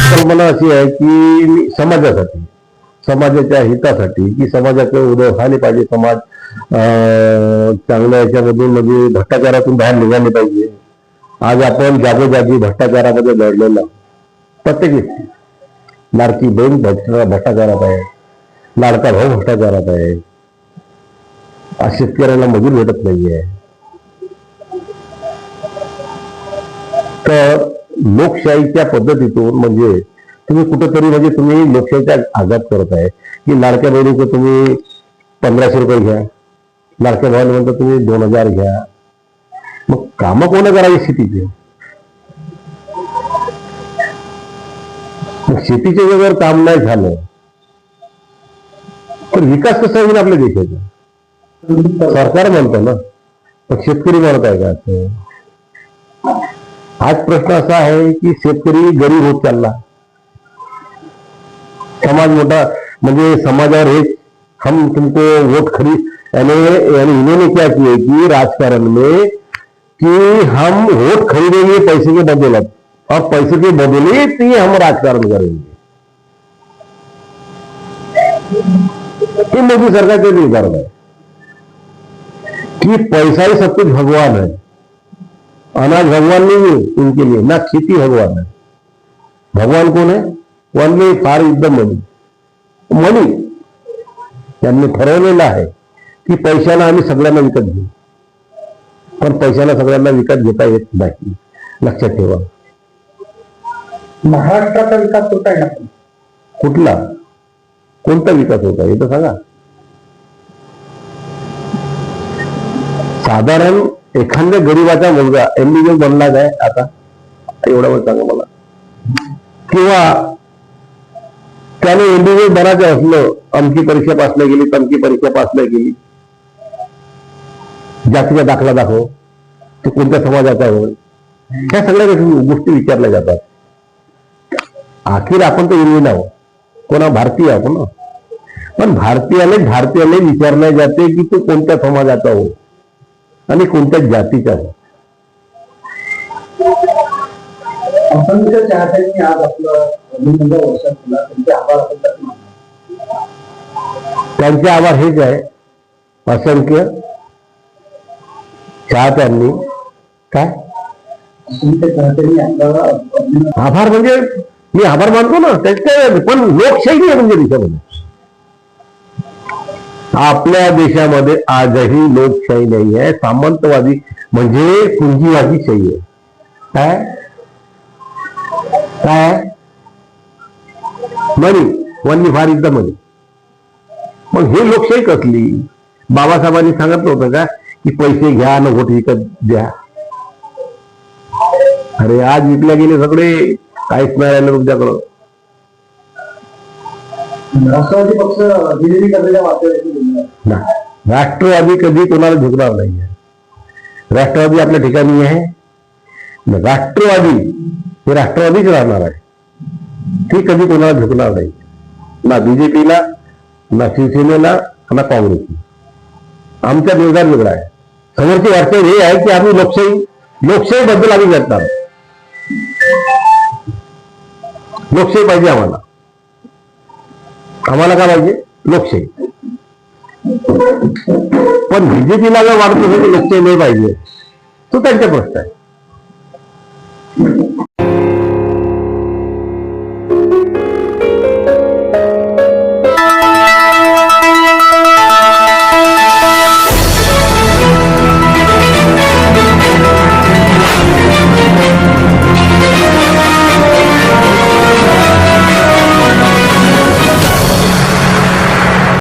कल्पना अशी आहे की समाजासाठी, समाजाच्या हितासाठी, की समाजाचं उदय व्हायला पाहिजे, समाज चांगल्या याच्यामधून म्हणजे भ्रष्टाचारातून बाहेर निघाले पाहिजे. आज आपण जागोजागी भ्रष्टाचारामध्ये लढलेला प्रत्येक व्यक्ती, लाडकी बहीण भ्रष्टाचारात आहे, लाडका भाऊ भ्रष्टाचारात आहे, आज शेतकऱ्याला मजूर भेटत नाहीये. तर लोकशाहीच्या पद्धतीतून म्हणजे तुम्ही कुठंतरी म्हणजे तुम्ही लोकशाहीचा आघात करत आहे की लाडक्या बहिणीचं तुम्ही 1500 रुपये घ्या, लाडक्या भावाला म्हणता तुम्ही 2000 घ्या. मग कामं कोण करावी शेतीचे? मग शेतीचे जर काम नाही झालं तर विकास कसा होईल आपल्या देशाचा? सरकार म्हणतं ना, पण शेतकरी म्हणत आहे का असं? आज प्रश्न असा आहे की शेतकरी गरीब होत चालला, समाज मोठा म्हणजे समाजावर हे हम तुमको वोट खरीद यानी इन्होंने क्या किया कि राजकारण में कि हम वोट खरीदेंगे पैसे के बदले, और पैसे के बदले ही हम राजकारण करेंगे. ये मोदी सरकार के लिए कर रहा है कि पैसा ही सब कुछ भगवान है. अनाज भगवान नहीं है उनके लिए, ना खेती भगवान है. भगवान कौन है? ओनली फार इज द मनी. मनी त्यांनी ठरवलेलं आहे की पैशाला आम्ही सगळ्यांना विकत घेऊ, पण पैशाला सगळ्यांना विकत घेता येत नाही. लक्षात ठेवा. महाराष्ट्राचा विकास होत आहे ना? कुठला? कोणता विकास होत आहे हे तर सांगा. साधारण एखाद्या गरीबाचा मुलगा एमबीबीएस बनला काय आता? एवढा वेळ सांगा मला. किंवा त्याने एमबीबीएस बनायचं असलं, अमकी परीक्षा पास नाही गेली, तमकी परीक्षा पास नाही गेली, जातीचा दाखला दाखव, तो कोणत्या समाजाचा होय, ह्या सगळ्या गोष्टी विचारल्या जातात. अखेर आपण तर इंडियन आहोत, कोणा भारतीय आहोत ना, पण भारतीयाने विचारल्या जाते की तो कोणत्या समाजाचा हो आणि कोणत्या जातीचा हो. आज आपलं त्यांचे आभार हेच आहे, असंख्य चाहत्यांनी काय आभार म्हणजे मी आभार मानतो ना, त्याच्या पण लोकशाही आहे म्हणजे देशामध्ये. आपल्या देशामध्ये आजही लोकशाही नाही आहे, सामंतवादी म्हणजे पुंजीवादी शाही आहे. काय काय मनी, वनली फार इज द मनी. मग हे लोकशाही कसली? बाबासाहेबांनी सांगितलं होतं का की पैसे घ्या न वोट विकत द्या? अरे आज विकल्या गेले सगळे, काहीच नाही राहिलं तुमच्याकडं. राष्ट्रवादी पक्ष दिलेली करण्याच्या वाटत राष्ट्रवादी कधी कोणाला झुकणार नाही आहे. राष्ट्रवादी आपल्या ठिकाणी आहे. राष्ट्रवादी हे राष्ट्रवादीच राहणार आहे, ती कधी कोणाला झुकणार नाही. ना बीजेपीला, ना शिवसेनेला, ना काँग्रेसला. आमचा निर्धार वेगळा आहे. समोरची वाटचाल हे आहे की आम्ही लोकशाही बद्दल आम्ही करणार. लोकशाही पाहिजे आम्हाला. आम्हाला काय पाहिजे? लोकशाही. पण बीजेपीला जर वाटत असेल की लोकशाही नाही पाहिजे, तो त्यांचा प्रश्न आहे.